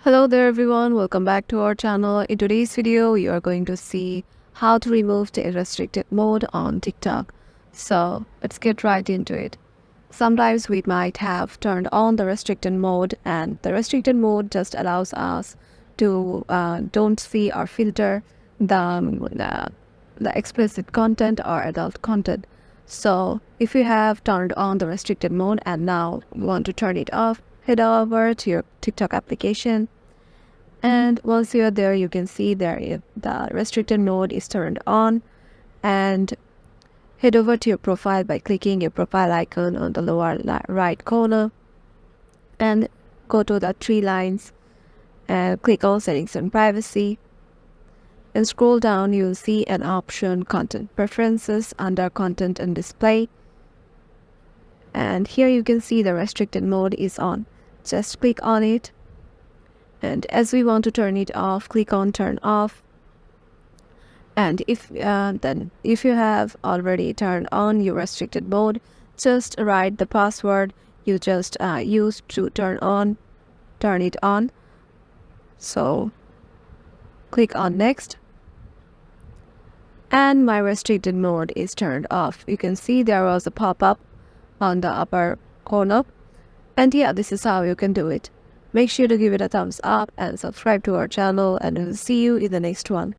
Hello there everyone, welcome back to our channel. In today's video, you are going to see how to remove the restricted mode on TikTok. So let's get right into it. Sometimes we might have turned on the restricted mode, and the restricted mode just allows us to don't see or filter the explicit content or adult content. So if you have turned on the restricted mode and now you want to turn it off, head over to your TikTok application, and once you're there, you can see the restricted mode is turned on, and head over to your profile by clicking your profile icon on the lower right corner and go to the three lines and click on settings and privacy, and scroll down. You'll see an option content preferences under content and display, and here you can see the restricted mode is on. Just click on it, and as we want to turn it off, click on turn off. And if you have already turned on your restricted mode, just write the password you just used to turn it on. So click on next, and my restricted mode is turned off. You can see there was a pop-up on the upper corner, and yeah, this is how you can do it. Make sure to give it a thumbs up and subscribe to our channel, and we'll see you in the next one.